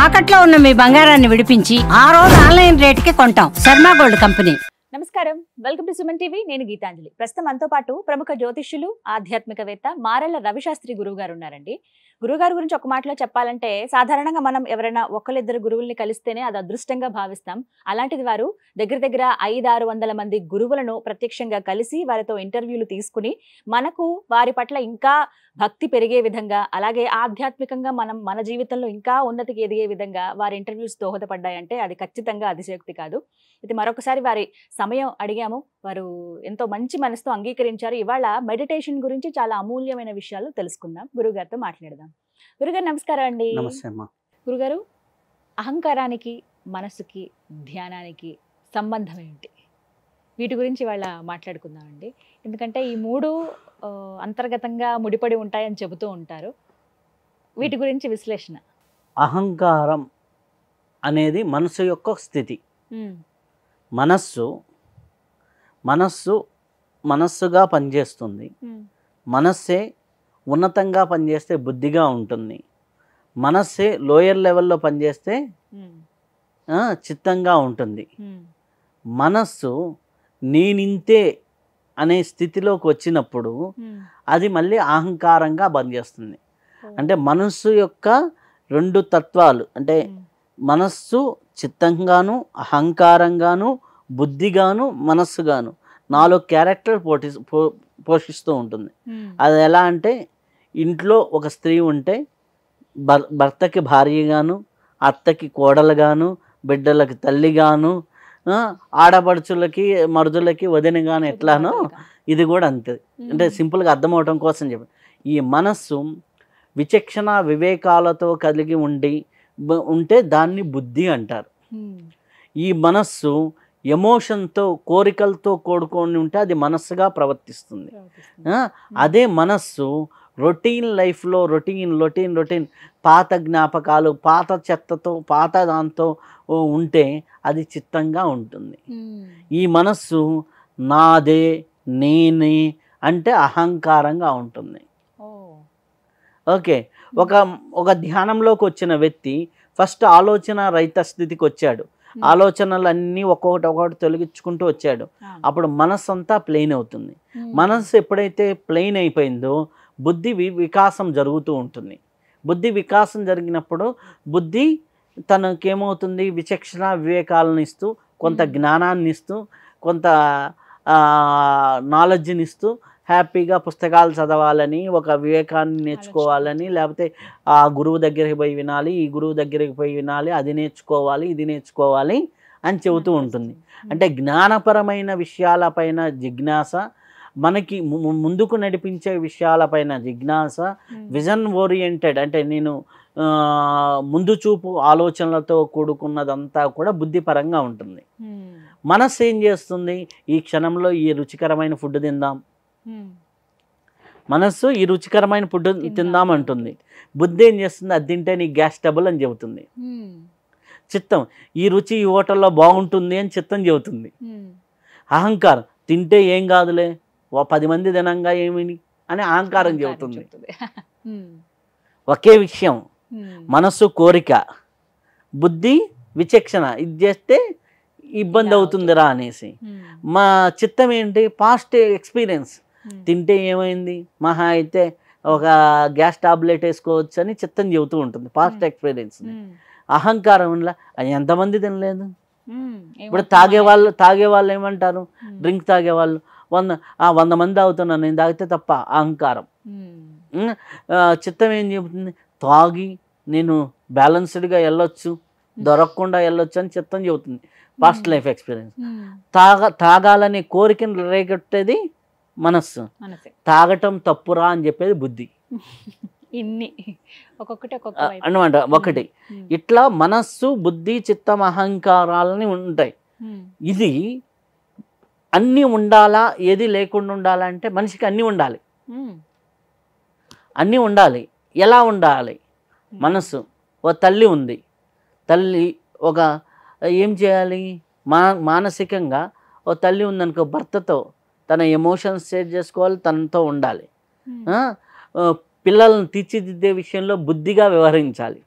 తాకట్లో ఉన్న మీ బంగారాన్ని విడిపించి ఆ రోజు ఆన్లైన్ రేటుకి కొంటాం. Sharma gold company. నమస్కారం, వెల్కమ్ టు సుమన్ టీవీ. నేను గీతాంజలి. ప్రస్తుతం మనతో పాటు ప్రముఖ జ్యోతిష్యులు, ఆధ్యాత్మికవేత్త మారెళ్ల రవిశాస్త్రి గురువు గారు ఉన్నారండి. గురువుగారి గురించి ఒక మాటలో చెప్పాలంటే, సాధారణంగా మనం ఎవరైనా ఒకళ్ళిద్దరు గురువుల్ని కలిస్తేనే అది అదృష్టంగా భావిస్తాం. అలాంటిది వారు దగ్గర 500-600 మంది గురువులను ప్రత్యక్షంగా కలిసి వారితో ఇంటర్వ్యూలు తీసుకుని మనకు వారి పట్ల ఇంకా భక్తి పెరిగే విధంగా, అలాగే ఆధ్యాత్మికంగా మనం మన జీవితంలో ఇంకా ఉన్నతికి ఎదిగే విధంగా వారి ఇంటర్వ్యూస్ దోహదపడ్డాయంటే అది ఖచ్చితంగా అతిశయోక్తి కాదు. ఇది మరొకసారి వారి సమయం అడిగాము. వారు ఎంతో మంచి మనసుతో అంగీకరించారు. ఇవాళ మెడిటేషన్ గురించి చాలా అమూల్యమైన విషయాలు తెలుసుకుందాం. గురుగారితో మాట్లాడదాం. గురుగారు నమస్కారం అండి. నమస్తే అమ్మా. గురుగారు, అహంకారానికి, మనసుకి, ధ్యానానికి సంబంధం ఏంటి? వీటి గురించి ఇవాళ మాట్లాడుకుందామండి. ఎందుకంటే ఈ మూడు అంతర్గతంగా ముడిపడి ఉంటాయని చెబుతూ ఉంటారు. వీటి గురించి విశ్లేషణ. అహంకారం అనేది మనసు యొక్క స్థితి. మనస్సుగా పనిచేస్తుంది. మనస్సే ఉన్నతంగా పనిచేస్తే బుద్ధిగా ఉంటుంది. మనస్సే లోయర్ లెవెల్లో పనిచేస్తే చిత్తంగా ఉంటుంది. మనస్సు నేనింతే అనే స్థితిలోకి వచ్చినప్పుడు అది మళ్ళీ అహంకారంగా పనిచేస్తుంది. అంటే మనస్సు యొక్క రెండు తత్వాలు, అంటే మనస్సు చిత్తంగాను, అహంకారంగాను, బుద్ధిగాను, మనస్సుగాను 4 క్యారెక్టర్ పోషిస్తూ ఉంటుంది. అది ఎలా అంటే, ఇంట్లో ఒక స్త్రీ ఉంటే భర్తకి భార్యగాను, అత్తకి కోడలుగాను, బిడ్డలకి తల్లిగాను, ఆడపడుచులకి మరుదులకి వదినగాను ఎట్లానో ఇది కూడా అంతే. అంటే సింపుల్గా అర్థమవటం కోసం చెప్పి, ఈ మనస్సు విచక్షణ వివేకాలతో కలిగి ఉంటే దాన్ని బుద్ధి అంటారు. ఈ మనస్సు ఎమోషన్తో, కోరికలతో కూడుకొని ఉంటే అది మనస్సుగా ప్రవర్తిస్తుంది. అదే మనస్సు రొటీన్ లైఫ్లో రొటీన్ పాత జ్ఞాపకాలు, పాత చెత్తతో, పాత దాంతో ఉంటే అది చిత్తంగా ఉంటుంది. ఈ మనస్సు నాదే, నేనే అంటే అహంకారంగా ఉంటుంది. ఓకే, ఒక ధ్యానంలోకి వచ్చిన వ్యక్తి ఫస్ట్ ఆలోచన రహిత స్థితికి వచ్చాడు. ఆలోచనలన్నీ ఒక్కొక్కటి తొలగించుకుంటూ వచ్చాడు. అప్పుడు మనస్సు అంతా ప్లెయిన్ అవుతుంది. మనస్సు ఎప్పుడైతే ప్లెయిన్ అయిపోయిందో బుద్ధి వికాసం జరుగుతూ ఉంటుంది. బుద్ధి వికాసం జరిగినప్పుడు బుద్ధి తనకేమవుతుంది, విచక్షణ వివేకాలను ఇస్తూ, కొంత జ్ఞానాన్ని ఇస్తూ, కొంత నాలెడ్జ్ని ఇస్తూ, హ్యాపీగా పుస్తకాలు చదవాలని, ఒక వివేకాన్ని నేర్చుకోవాలని, లేకపోతే ఆ గురువు దగ్గరికి పోయి వినాలి, ఈ గురువు దగ్గరికి పోయి వినాలి, అది నేర్చుకోవాలి, ఇది నేర్చుకోవాలి అని చెబుతూ ఉంటుంది. అంటే జ్ఞానపరమైన విషయాలపైన జిజ్ఞాస, మనకి ముందుకు నడిపించే విషయాలపైన జిజ్ఞాస, విజన్ ఓరియంటెడ్ అంటే నేను ముందు చూపు ఆలోచనలతో కూడుకున్నదంతా కూడా బుద్ధిపరంగా ఉంటుంది. మనస్సు ఏం చేస్తుంది, ఈ క్షణంలో ఈ రుచికరమైన ఫుడ్ తిందాం, మనస్సు ఈ రుచికరమైన ఫుడ్ తిందామంటుంది. బుద్ధి ఏం చేస్తుంది, అది తింటే నీ గ్యాస్ ట్రబుల్ అని చెబుతుంది. చిత్తం ఈ రుచి ఈ హోటల్లో బాగుంటుంది అని చిత్తం చెబుతుంది. అహంకారం తింటే ఏం కాదులే, 10 మంది తినంగా ఏమిని అని అహంకారం చెబుతుంది. ఒకే విషయం, మనస్సు కోరిక, బుద్ధి విచక్షణ, ఇది చేస్తే ఇబ్బంది అవుతుందిరా అనేసి. మా చిత్తం ఏంటి, పాస్ట్ ఎక్స్పీరియన్స్, తింటే ఏమైంది, మహా అయితే ఒక గ్యాస్ టాబ్లెట్ వేసుకోవచ్చు అని చిత్తం చెబుతూ ఉంటుంది, పాస్ట్ ఎక్స్పీరియన్స్. అహంకారం వల్ల ఎంతమంది తినలేదు. ఇప్పుడు తాగేవాళ్ళు ఏమంటారు, డ్రింక్ తాగేవాళ్ళు 100 మంది తాగుతున్నాను, నేను తాగితే తప్ప, అహంకారం. చిత్తం ఏం చెబుతుంది, తాగి నేను బ్యాలెన్స్డ్గా వెళ్ళొచ్చు, దొరకకుండా వెళ్ళొచ్చు అని చిత్తం చెబుతుంది, పాస్ట్ లైఫ్ ఎక్స్పీరియన్స్. తాగాలనే కోరికను రేగొట్టేది మనస్సు, తాగటం తప్పురా అని చెప్పేది బుద్ధి. అన్నమాట ఒకటి. ఇట్లా మనస్సు, బుద్ధి, చిత్తం, అహంకారాలని ఉంటాయి. ఇది అన్నీ ఉండాలా, ఏది లేకుండా ఉండాలా అంటే మనిషికి అన్నీ ఉండాలి. అన్నీ ఉండాలి. ఎలా ఉండాలి? మనస్సు, ఓ తల్లి ఉంది, తల్లి ఒక ఏం చేయాలి, మానసికంగా ఓ తల్లి ఉందనుకో, భర్తతో తన ఎమోషన్స్ షేర్ చేసుకోవాలి, తనతో ఉండాలి. పిల్లలను తీర్చిదిద్దే విషయంలో బుద్ధిగా వ్యవహరించాలి.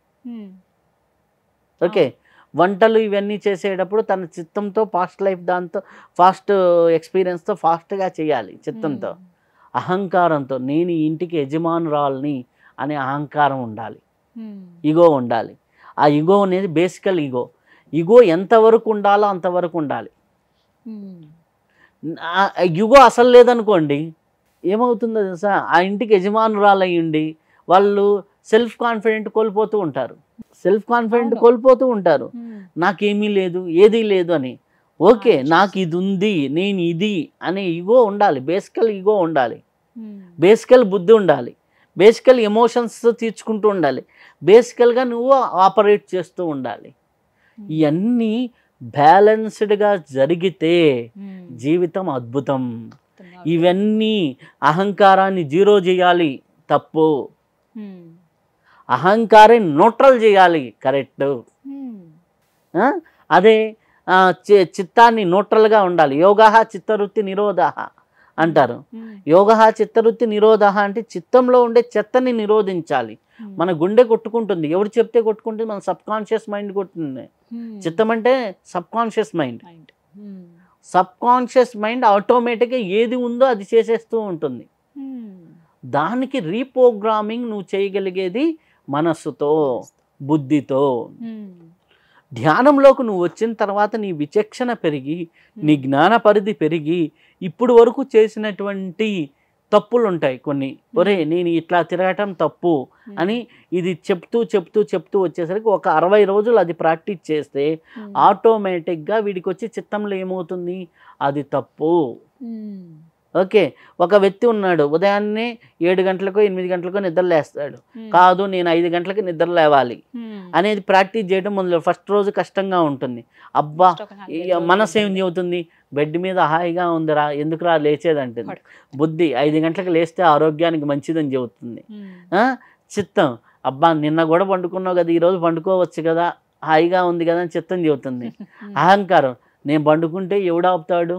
ఓకే, వంటలు ఇవన్నీ చేసేటప్పుడు తన చిత్తంతో ఫాస్ట్ లైఫ్, దాంతో ఫాస్ట్ ఎక్స్పీరియన్స్తో ఫాస్ట్గా చేయాలి. చిత్తంతో, అహంకారంతో నేను ఈ ఇంటికి యజమానురాల్ని అనే అహంకారం ఉండాలి, ఈగో ఉండాలి. ఆ ఈగో అనేది బేసికల్ ఈగో. ఈగో ఎంతవరకు ఉండాలో అంతవరకు ఉండాలి. ఈగో అసలు లేదనుకోండి, ఏమవుతుందో తెలుసా, ఆ ఇంటికి యజమానురాలయ్యండి వాళ్ళు సెల్ఫ్ కాన్ఫిడెంట్ కోల్పోతూ ఉంటారు. సెల్ఫ్ కాన్ఫిడెంట్ కోల్పోతూ ఉంటారు. నాకేమీ లేదు, ఏదీ లేదు అని. ఓకే, నాకు ఇది ఉంది, నేను ఇది అనే ఈగో ఉండాలి. బేసికల్ ఈగో ఉండాలి, బేసికల్ బుద్ధి ఉండాలి, బేసికల్ ఎమోషన్స్ తీర్చుకుంటూ ఉండాలి, బేసికల్గా నువ్వు ఆపరేట్ చేస్తూ ఉండాలి. ఇవన్నీ బ్యాలెన్స్డ్గా జరిగితే జీవితం అద్భుతం. ఇవన్నీ అహంకారాన్ని జీరో చేయాలి, తప్పు. అహంకారం న్యూట్రల్ చేయాలి, కరెక్ట్. అదే చిత్తాన్ని న్యూట్రల్గా ఉండాలి. యోగా చిత్తవృత్తి నిరోధ అంటారు. యోగా చిత్తవృత్తి నిరోధ అంటే చిత్తంలో ఉండే చెత్తని నిరోధించాలి. మన గుండె కొట్టుకుంటుంది, ఎవరు చెప్తే కొట్టుకుంటుంది? మన సబ్ కాన్షియస్ మైండ్ కొట్టుకుంటుంది. చిత్తం అంటే sub conscious mind. Sub conscious mind ఆటోమేటిక్గా ఏది ఉందో అది చేసేస్తూ ఉంటుంది. దానికి రీప్రోగ్రామింగ్ నువ్వు చేయగలిగేది మనస్సుతో, బుద్ధితో. ధ్యానంలోకి నువ్వు వచ్చిన తర్వాత నీ విచక్షణ పెరిగి, నీ జ్ఞాన పరిధి పెరిగి, ఇప్పుడు వరకు చేసినటువంటి తప్పులు ఉంటాయి కొన్ని. ఒరే నేను ఇట్లా తిరగటం తప్పు అని ఇది చెప్తూ చెప్తూ చెప్తూ వచ్చేసరికి ఒక 60 రోజులు అది ప్రాక్టీస్ చేస్తే ఆటోమేటిక్గా వీడికి వచ్చి చిత్తంలో ఏమవుతుంది, అది తప్పు. ఓకే, ఒక వ్యక్తి ఉన్నాడు, ఉదయాన్నే 7 గంటలకో 8 గంటలకో నిద్ర లేస్తాడు. కాదు నేను 5 గంటలకి నిద్ర లేవాలి అనేది ప్రాక్టీస్ చేయడం మొదలు. ఫస్ట్ రోజు కష్టంగా ఉంటుంది. అబ్బా, మనసు ఏం చెబుతుంది, బెడ్ మీద హాయిగా ఉందిరా, ఎందుకురా లేచేదంటుంది. బుద్ధి 5 గంటలకు లేస్తే ఆరోగ్యానికి మంచిదని చెబుతుంది. చిత్తం, అబ్బా నిన్న కూడా పండుకున్నావు కదా, ఈరోజు పండుకోవచ్చు కదా, హాయిగా ఉంది కదా అని చిత్తం చెబుతుంది. అహంకారం, నేను పండుకుంటే ఎవడు ఆపుతాడు,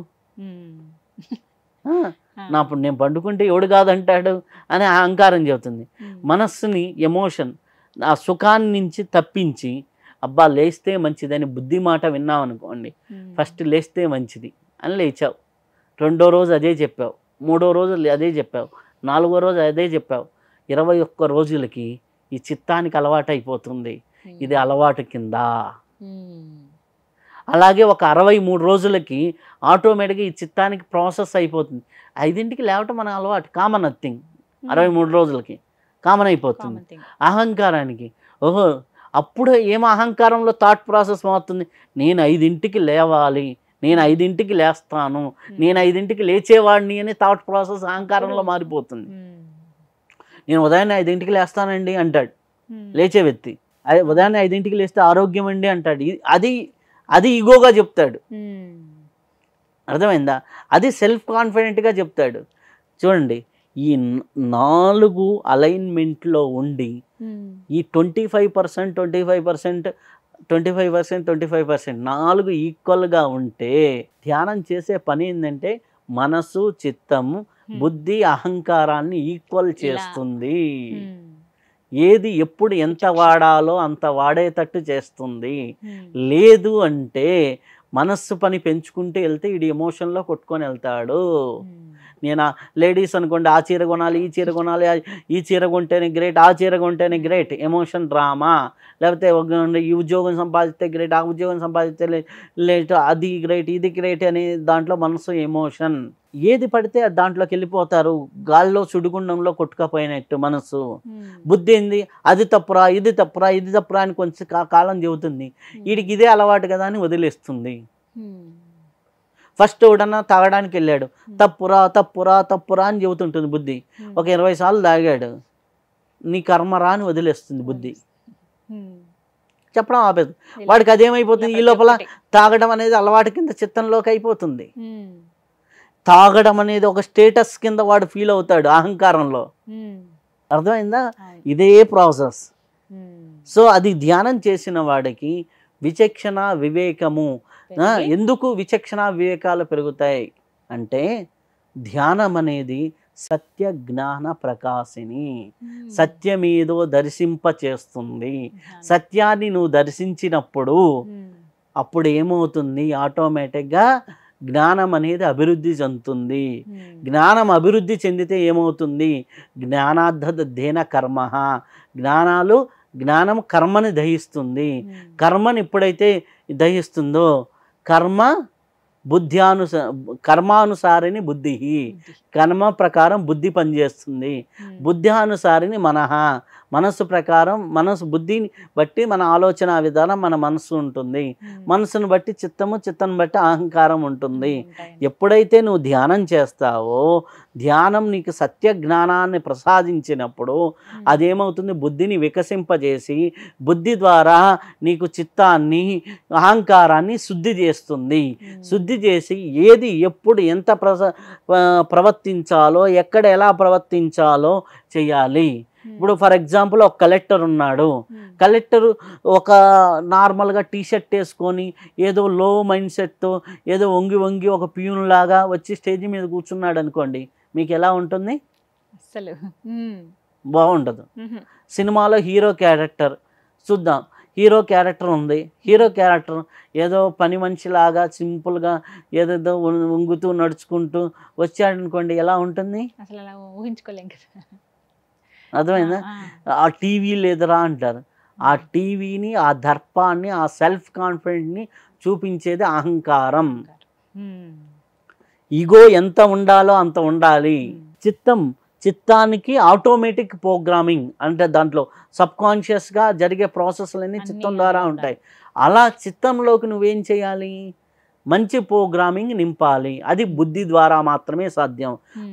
నేను పండుకుంటే ఎవడు కాదంటాడు అని అహంకారం చెబుతుంది. మనస్సుని ఎమోషన్, ఆ సుఖాన్ని నుంచి తప్పించి అబ్బా లేస్తే మంచిదని బుద్ధి మాట విన్నావు అనుకోండి, ఫస్ట్ లేస్తే మంచిది అని లేచావు, 2వ రోజు అదే చెప్పావు, 3వ రోజు అదే చెప్పావు, 4వ రోజు అదే చెప్పావు, 21 రోజులకి ఈ చిత్తానికి అలవాటు అయిపోతుంది. ఇది అలవాటు కింద. అలాగే ఒక 63 రోజులకి ఆటోమేటిక్గా ఈ చిత్తానికి ప్రాసెస్ అయిపోతుంది. 5ంటికి లేవటం మన అలవాటు, కామన్ నథింగ్. 63 రోజులకి కామన్ అయిపోతుంది. అహంకారానికి ఓహో, అప్పుడు ఏమో అహంకారంలో థాట్ ప్రాసెస్ మారుతుంది. నేను 5ంటికి లేవాలి, నేను 5ంటికి లేస్తాను, నేను 5ంటికి లేచేవాడిని అని థాట్ ప్రాసెస్ అహంకారంలో మారిపోతుంది. నేను ఉదయాన్నే 5ంటికి లేస్తానండి అంటాడు లేచే వ్యక్తి. ఉదయాన్నే 5ంటికి లేస్తే ఆరోగ్యం అండి అంటాడు. అది ఈగోగా చెప్తాడు. అర్థమైందా? అది సెల్ఫ్ కాన్ఫిడెంట్గా చెప్తాడు. చూడండి, ఈ 4 అలైన్మెంట్లో ఉండి ఈ 25% 4 ఈక్వల్గా ఉంటే ధ్యానం చేసే పని ఏంటంటే మనసు, చిత్తము, బుద్ధి, అహంకారాన్ని ఈక్వల్ చేస్తుంది. ఏది ఎప్పుడు ఎంత వాడాలో అంత వాడేటట్టు చేస్తుంది. లేదు అంటే మనస్సు పని పెంచుకుంటూ వెళ్తే ఇది ఎమోషన్లో కొట్టుకొని వెళ్తాడు. నేను లేడీస్ అనుకోండి, ఆ చీర కొనాలి, ఈ చీర కొనాలి, ఈ చీర కొంటేనే గ్రేట్, ఆ చీర కొంటేనే గ్రేట్, ఎమోషన్ డ్రామా. లేకపోతే ఈ ఉద్యోగం సంపాదిస్తే గ్రేట్, ఆ ఉద్యోగం సంపాదిస్తే లేట్, అది గ్రేట్, ఇది గ్రేట్ అని దాంట్లో మనసు ఎమోషన్. ఏది పడితే దాంట్లోకి వెళ్ళిపోతారు, గాల్లో సుడిగుండంలో కొట్టుకపోయినట్టు మనసు. బుద్ధి ఏంది, అది తప్పురా, ఇది తప్పురా, ఇది తప్పురా అని కొంచెం కాలం చెబుతుంది. వీడికి ఇదే అలవాటు కదా అని వదిలేస్తుంది. ఫస్ట్ ఎవడన్నా తాగడానికి వెళ్ళాడు, తప్పురా తప్పురా తప్పురా అని చెబుతుంటుంది బుద్ధి. ఒక 20 సార్లు తాగాడు, నీ కర్మరా అని వదిలేస్తుంది బుద్ధి, చెప్పడం ఆపేది. వాడికి అదేమైపోతుంది, ఈ లోపల తాగడం అనేది అలవాటు కింద చిత్తంలోకి అయిపోతుంది. తాగడం అనేది ఒక స్టేటస్ కింద వాడు ఫీల్ అవుతాడు అహంకారంలో. అర్థమైందా? ఇదే ప్రాసెస్. సో అది ధ్యానం చేసిన వాడికి విచక్షణ, వివేకము. ఎందుకు విచక్షణ వివేకాలు పెరుగుతాయి అంటే ధ్యానం అనేది సత్య జ్ఞాన ప్రకాశిని. సత్యమేదో దర్శింప చేస్తుంది. సత్యాన్ని నువ్వు దర్శించినప్పుడు అప్పుడు ఏమవుతుంది, ఆటోమేటిక్గా జ్ఞానం అనేది అభివృద్ధి చెందుతుంది. జ్ఞానం అభివృద్ధి చెందితే ఏమవుతుంది, జ్ఞానార్థదేన కర్మ. జ్ఞానం కర్మని దహిస్తుంది. కర్మని ఎప్పుడైతే దహిస్తుందో కర్మానుసారిని బుద్ధి. కర్మ ప్రకారం బుద్ధి పనిచేస్తుంది. బుద్ధ్యానుసారిని మనస్సు ప్రకారం బుద్ధిని బట్టి మన ఆలోచన విధానం మన మనస్సు ఉంటుంది. మనసును బట్టి చిత్తం బట్టి అహంకారం ఉంటుంది. ఎప్పుడైతే నువ్వు ధ్యానం చేస్తావో, ధ్యానం నీకు సత్య జ్ఞానాన్ని ప్రసాదించినప్పుడు అదేమవుతుంది, బుద్ధిని వికసింపజేసి బుద్ధి ద్వారా నీకు చిత్తాన్ని అహంకారాన్ని శుద్ధి చేస్తుంది. శుద్ధి చేసి ఏది ఎప్పుడు ఎంత ప్రవర్తించాలో, ఎక్కడ ఎలా ప్రవర్తించాలో చేయాలి. ఇప్పుడు ఫర్ ఎగ్జాంపుల్ ఒక కలెక్టర్ ఉన్నాడు. కలెక్టర్ ఒక నార్మల్గా టీషర్ట్ వేసుకొని ఏదో లో మైండ్ సెట్తో ఏదో వంగి ఒక ప్యూన్ లాగా వచ్చి స్టేజ్ మీద కూర్చున్నాడు అనుకోండి, మీకు ఎలా ఉంటుంది? అసలు బాగుండదు. సినిమాలో హీరో క్యారెక్టర్ చూద్దాం, హీరో క్యారెక్టర్ ఉంది. హీరో క్యారెక్టర్ ఏదో పని మనిషిలాగా సింపుల్గా ఏదేదో వంగుతూ నడుచుకుంటూ వచ్చాడనుకోండి, ఎలా ఉంటుంది? అసలు అలా ఊహించుకోలేం కదా. అర్థమైందా? ఆ టీవీ లేదురా అంటారు. ఆ టీవీని, ఆ దర్పాన్ని, ఆ సెల్ఫ్ కాన్ఫిడెంట్ని చూపించేది అహంకారం. ఈగో ఎంత ఉండాలో అంత ఉండాలి. చిత్తానికి ఆటోమేటిక్ ప్రోగ్రామింగ్ అంటే దాంట్లో సబ్కాన్షియస్గా జరిగే ప్రాసెస్లన్నీ చిత్తం ద్వారా ఉంటాయి. అలా చిత్తంలోకి నువ్వేం చేయాలి, మంచి ప్రోగ్రామింగ్ నింపాలి. అది బుద్ధి ద్వారా మాత్రమే సాధ్యం.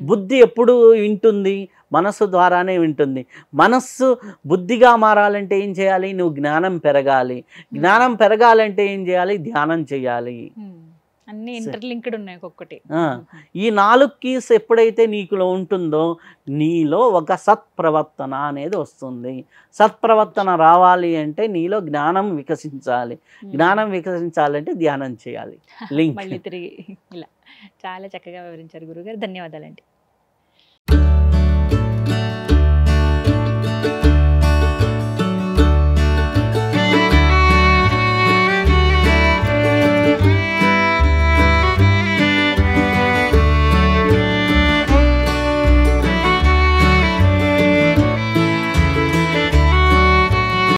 బుద్ధి ఎప్పుడు వింటుంది, మనస్సు ద్వారానే వింటుంది. మనస్సు బుద్ధిగా మారాలంటే ఏం చేయాలి, నువ్వు జ్ఞానం పెరగాలి. జ్ఞానం పెరగాలంటే ఏం చేయాలి, ధ్యానం చేయాలి. అన్ని ఇంటర్లింక్డ్ ఉన్నాయి ఒక్కొక్కటి. ఈ 4 కీస్ ఎప్పుడైతే నీకులో ఉంటుందో నీలో ఒక సత్ప్రవర్తన అనేది వస్తుంది. సత్ప్రవర్తన రావాలి అంటే నీలో జ్ఞానం వికసించాలి. జ్ఞానం వికసించాలంటే ధ్యానం చేయాలి. లింక్ మళ్ళీ తిరిగి ఇలా చాలా చక్కగా వివరించారు గురుగారు. ధన్యవాదాలండి.